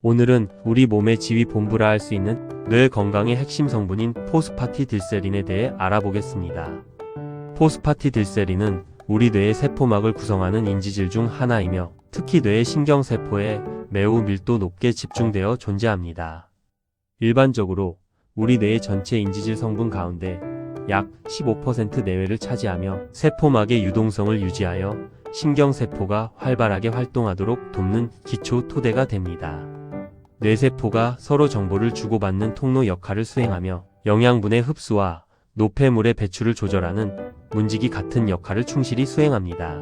오늘은 우리 몸의 지휘 본부라 할 수 있는 뇌 건강의 핵심 성분인 포스파티딜세린에 대해 알아보겠습니다. 포스파티딜세린은 우리 뇌의 세포막을 구성하는 인지질 중 하나이며 특히 뇌의 신경세포에 매우 밀도 높게 집중되어 존재합니다. 일반적으로 우리 뇌의 전체 인지질 성분 가운데 약 15% 내외를 차지하며 세포막의 유동성을 유지하여 신경세포가 활발하게 활동하도록 돕는 기초 토대가 됩니다. 뇌세포가 서로 정보를 주고받는 통로 역할을 수행하며 영양분의 흡수와 노폐물의 배출을 조절하는 문지기 같은 역할을 충실히 수행합니다.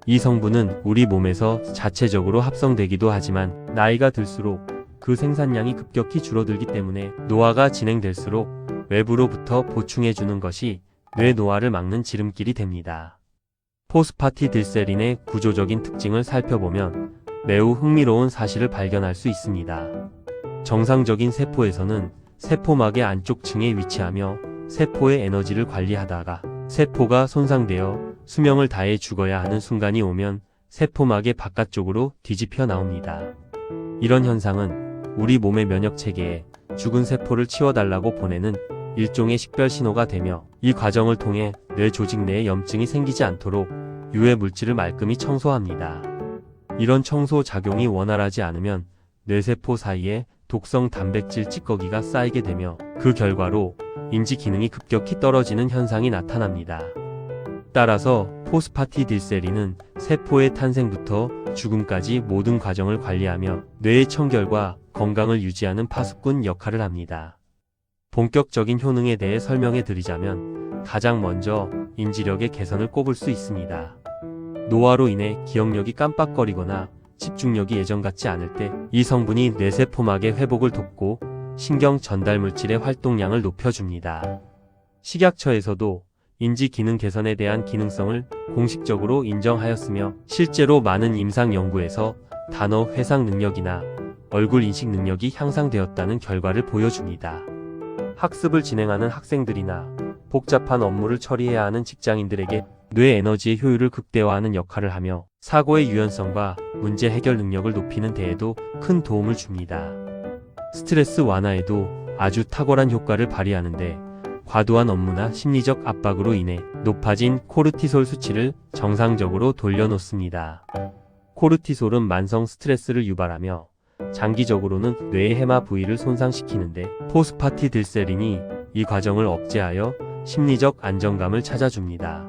이 성분은 우리 몸에서 자체적으로 합성되기도 하지만 나이가 들수록 그 생산량이 급격히 줄어들기 때문에 노화가 진행될수록 외부로부터 보충해주는 것이 뇌 노화를 막는 지름길이 됩니다. 포스파티딜세린의 구조적인 특징을 살펴보면 매우 흥미로운 사실을 발견할 수 있습니다. 정상적인 세포에서는 세포막의 안쪽 층에 위치하며 세포의 에너지를 관리하다가 세포가 손상되어 수명을 다해 죽어야 하는 순간이 오면 세포막의 바깥쪽으로 뒤집혀 나옵니다. 이런 현상은 우리 몸의 면역체계에 죽은 세포를 치워달라고 보내는 일종의 식별 신호가 되며 이 과정을 통해 뇌 조직 내에 염증이 생기지 않도록 유해 물질을 말끔히 청소합니다. 이런 청소 작용이 원활하지 않으면 뇌세포 사이에 독성 단백질 찌꺼기가 쌓이게 되며 그 결과로 인지 기능이 급격히 떨어지는 현상이 나타납니다. 따라서 포스파티딜세린은 세포의 탄생부터 죽음까지 모든 과정을 관리하며 뇌의 청결과 건강을 유지하는 파수꾼 역할을 합니다. 본격적인 효능에 대해 설명해 드리자면 가장 먼저 인지력의 개선을 꼽을 수 있습니다. 노화로 인해 기억력이 깜빡거리거나 집중력이 예전 같지 않을 때 이 성분이 뇌세포막의 회복을 돕고 신경 전달 물질의 활동량을 높여줍니다. 식약처에서도 인지 기능 개선에 대한 기능성을 공식적으로 인정하였으며 실제로 많은 임상 연구에서 단어 회상 능력이나 얼굴 인식 능력이 향상되었다는 결과를 보여줍니다. 학습을 진행하는 학생들이나 복잡한 업무를 처리해야 하는 직장인들에게 뇌 에너지의 효율을 극대화하는 역할을 하며 사고의 유연성과 문제 해결 능력을 높이는 데에도 큰 도움을 줍니다. 스트레스 완화에도 아주 탁월한 효과를 발휘하는데 과도한 업무나 심리적 압박으로 인해 높아진 코르티솔 수치를 정상적으로 돌려놓습니다. 코르티솔은 만성 스트레스를 유발하며 장기적으로는 뇌의 해마 부위를 손상시키는데 포스파티딜세린이 이 과정을 억제하여 심리적 안정감을 찾아줍니다.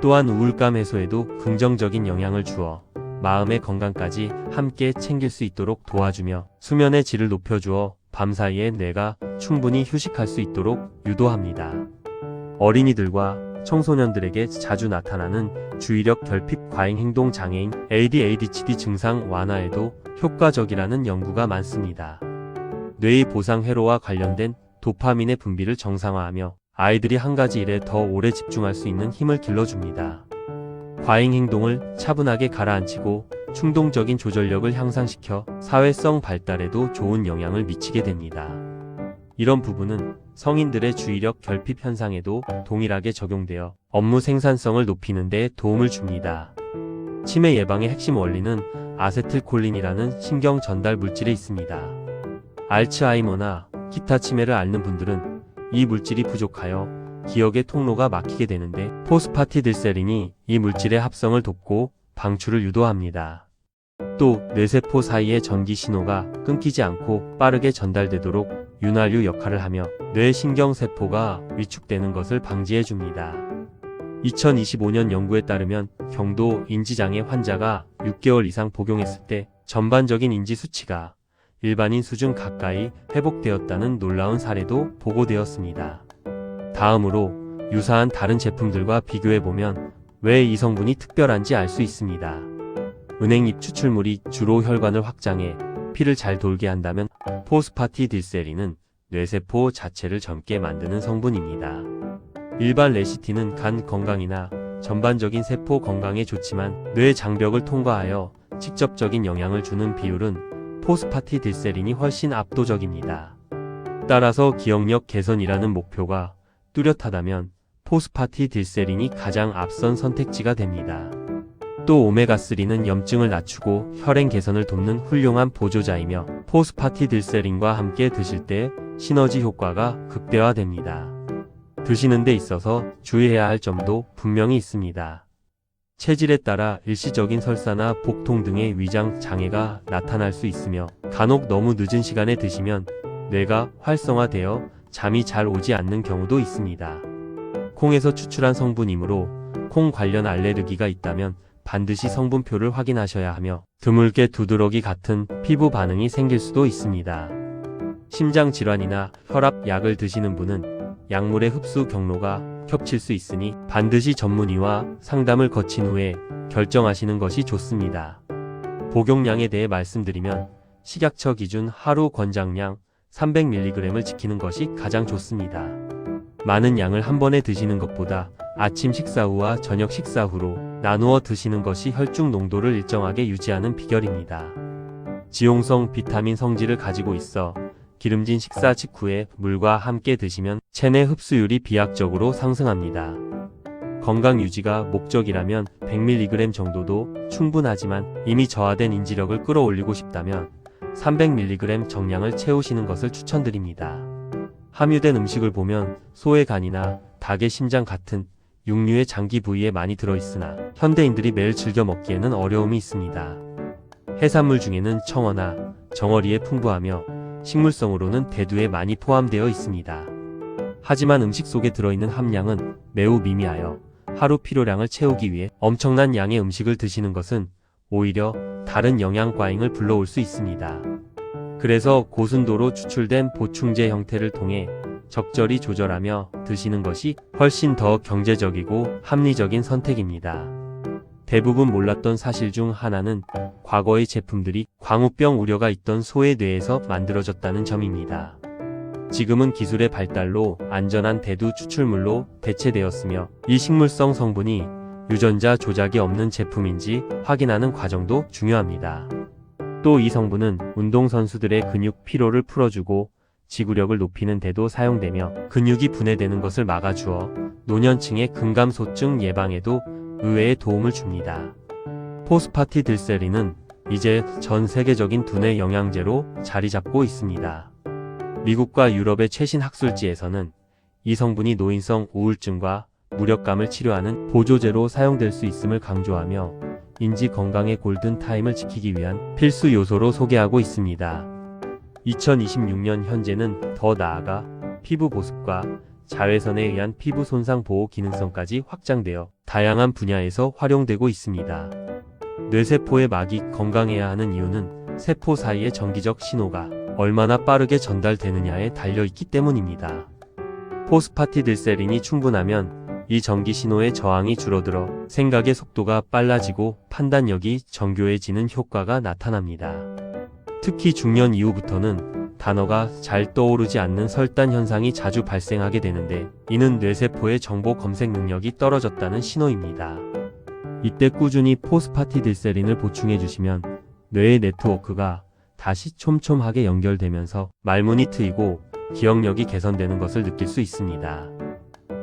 또한 우울감 해소에도 긍정적인 영향을 주어 마음의 건강까지 함께 챙길 수 있도록 도와주며 수면의 질을 높여주어 밤사이에 뇌가 충분히 휴식할 수 있도록 유도합니다. 어린이들과 청소년들에게 자주 나타나는 주의력 결핍 과잉 행동 장애인 ADHD 증상 완화에도 효과적이라는 연구가 많습니다. 뇌의 보상 회로와 관련된 도파민의 분비를 정상화하며 아이들이 한 가지 일에 더 오래 집중할 수 있는 힘을 길러줍니다. 과잉 행동을 차분하게 가라앉히고 충동적인 조절력을 향상시켜 사회성 발달에도 좋은 영향을 미치게 됩니다. 이런 부분은 성인들의 주의력 결핍 현상에도 동일하게 적용되어 업무 생산성을 높이는 데 도움을 줍니다. 치매 예방의 핵심 원리는 아세틸콜린이라는 신경 전달 물질에 있습니다. 알츠하이머나 기타 치매를 앓는 분들은 이 물질이 부족하여 기억의 통로가 막히게 되는데 포스파티딜세린이 이 물질의 합성을 돕고 방출을 유도합니다. 또 뇌세포 사이의 전기 신호가 끊기지 않고 빠르게 전달되도록 윤활유 역할을 하며 뇌 신경세포가 위축되는 것을 방지해줍니다. 2025년 연구에 따르면 경도 인지장애 환자가 6개월 이상 복용했을 때 전반적인 인지 수치가 일반인 수준 가까이 회복되었다는 놀라운 사례도 보고되었습니다. 다음으로 유사한 다른 제품들과 비교해보면 왜 이 성분이 특별한지 알 수 있습니다. 은행잎 추출물이 주로 혈관을 확장해 피를 잘 돌게 한다면 포스파티딜세린은 뇌세포 자체를 젊게 만드는 성분입니다. 일반 레시틴은 간 건강이나 전반적인 세포 건강에 좋지만 뇌 장벽을 통과하여 직접적인 영향을 주는 비율은 포스파티딜세린이 훨씬 압도적입니다. 따라서 기억력 개선이라는 목표가 뚜렷하다면 포스파티딜세린이 가장 앞선 선택지가 됩니다. 또 오메가3는 염증을 낮추고 혈행 개선을 돕는 훌륭한 보조자이며 포스파티딜세린과 함께 드실 때 시너지 효과가 극대화됩니다. 드시는 데 있어서 주의해야 할 점도 분명히 있습니다. 체질에 따라 일시적인 설사나 복통 등의 위장 장애가 나타날 수 있으며 간혹 너무 늦은 시간에 드시면 뇌가 활성화되어 잠이 잘 오지 않는 경우도 있습니다. 콩에서 추출한 성분이므로 콩 관련 알레르기가 있다면 반드시 성분표를 확인하셔야 하며 드물게 두드러기 같은 피부 반응이 생길 수도 있습니다. 심장 질환이나 혈압 약을 드시는 분은 약물의 흡수 경로가 겹칠 수 있으니 반드시 전문의와 상담을 거친 후에 결정하시는 것이 좋습니다. 복용량에 대해 말씀드리면 식약처 기준 하루 권장량 300mg을 지키는 것이 가장 좋습니다. 많은 양을 한 번에 드시는 것보다 아침 식사 후와 저녁 식사 후로 나누어 드시는 것이 혈중 농도를 일정하게 유지하는 비결입니다. 지용성 비타민 성질을 가지고 있어 기름진 식사 직후에 물과 함께 드시면 체내 흡수율이 비약적으로 상승합니다. 건강 유지가 목적이라면 100mg 정도도 충분하지만 이미 저하된 인지력을 끌어올리고 싶다면 300mg 정량을 채우시는 것을 추천드립니다. 함유된 음식을 보면 소의 간이나 닭의 심장 같은 육류의 장기 부위에 많이 들어있으나 현대인들이 매일 즐겨 먹기에는 어려움이 있습니다. 해산물 중에는 청어나 정어리에 풍부하며 식물성으로는 대두에 많이 포함되어 있습니다. 하지만 음식 속에 들어있는 함량은 매우 미미하여 하루 필요량을 채우기 위해 엄청난 양의 음식을 드시는 것은 오히려 다른 영양 과잉을 불러올 수 있습니다. 그래서 고순도로 추출된 보충제 형태를 통해 적절히 조절하며 드시는 것이 훨씬 더 경제적이고 합리적인 선택입니다. 대부분 몰랐던 사실 중 하나는 과거의 제품들이 광우병 우려가 있던 소의 뇌에서 만들어졌다는 점입니다. 지금은 기술의 발달로 안전한 대두 추출물로 대체되었으며 이 식물성 성분이 유전자 조작이 없는 제품인지 확인하는 과정도 중요합니다. 또 이 성분은 운동선수들의 근육 피로를 풀어주고 지구력을 높이는 데도 사용되며 근육이 분해되는 것을 막아주어 노년층의 근감소증 예방에도 의외의 도움을 줍니다. 포스파티딜세린은 이제 전 세계적인 두뇌 영양제로 자리 잡고 있습니다. 미국과 유럽의 최신 학술지에서는 이 성분이 노인성 우울증과 무력감을 치료하는 보조제로 사용될 수 있음을 강조하며 인지 건강의 골든타임을 지키기 위한 필수 요소로 소개하고 있습니다. 2026년 현재는 더 나아가 피부 보습과 자외선에 의한 피부 손상 보호 기능성까지 확장되어 다양한 분야에서 활용되고 있습니다. 뇌세포의 막이 건강해야 하는 이유는 세포 사이의 전기적 신호가 얼마나 빠르게 전달되느냐에 달려있기 때문입니다. 포스파티딜세린이 충분하면 이 전기 신호의 저항이 줄어들어 생각의 속도가 빨라지고 판단력이 정교해지는 효과가 나타납니다. 특히 중년 이후부터는 단어가 잘 떠오르지 않는 설단 현상이 자주 발생하게 되는데 이는 뇌세포의 정보 검색 능력이 떨어졌다는 신호입니다. 이때 꾸준히 포스파티딜세린을 보충해 주시면 뇌의 네트워크가 다시 촘촘하게 연결되면서 말문이 트이고 기억력이 개선되는 것을 느낄 수 있습니다.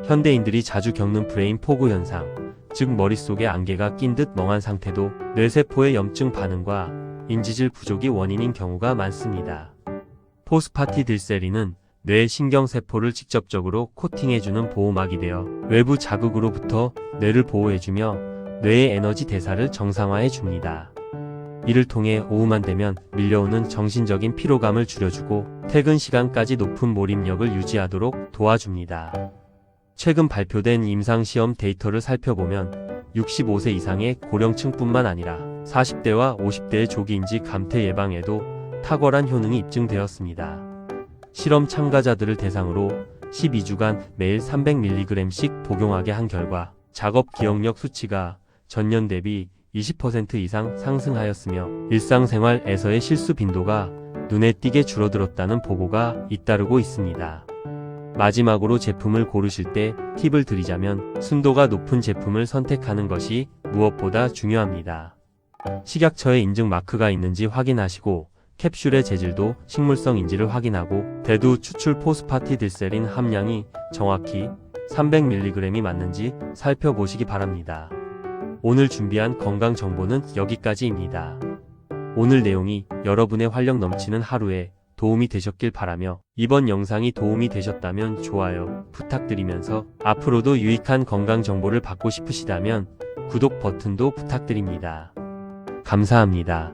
현대인들이 자주 겪는 브레인 포그 현상, 즉 머릿속에 안개가 낀 듯 멍한 상태도 뇌세포의 염증 반응과 인지질 부족이 원인인 경우가 많습니다. 포스파티딜세린은 뇌 신경세포를 직접적으로 코팅해주는 보호막이 되어 외부 자극으로부터 뇌를 보호해주며 뇌의 에너지 대사를 정상화해줍니다. 이를 통해 오후만 되면 밀려오는 정신적인 피로감을 줄여주고 퇴근 시간까지 높은 몰입력을 유지하도록 도와줍니다. 최근 발표된 임상시험 데이터를 살펴보면 65세 이상의 고령층뿐만 아니라 40대와 50대의 조기인지 감퇴 예방에도 탁월한 효능이 입증되었습니다. 실험 참가자들을 대상으로 12주간 매일 300mg씩 복용하게 한 결과 작업 기억력 수치가 전년 대비 20% 이상 상승하였으며 일상생활에서의 실수 빈도가 눈에 띄게 줄어들었다는 보고가 잇따르고 있습니다. 마지막으로 제품을 고르실 때 팁을 드리자면 순도가 높은 제품을 선택하는 것이 무엇보다 중요합니다. 식약처의 인증 마크가 있는지 확인하시고 캡슐의 재질도 식물성인지를 확인하고 대두 추출 포스파티딜세린 함량이 정확히 300mg이 맞는지 살펴보시기 바랍니다. 오늘 준비한 건강 정보는 여기까지입니다. 오늘 내용이 여러분의 활력 넘치는 하루에 도움이 되셨길 바라며 이번 영상이 도움이 되셨다면 좋아요 부탁드리면서 앞으로도 유익한 건강 정보를 받고 싶으시다면 구독 버튼도 부탁드립니다. 감사합니다.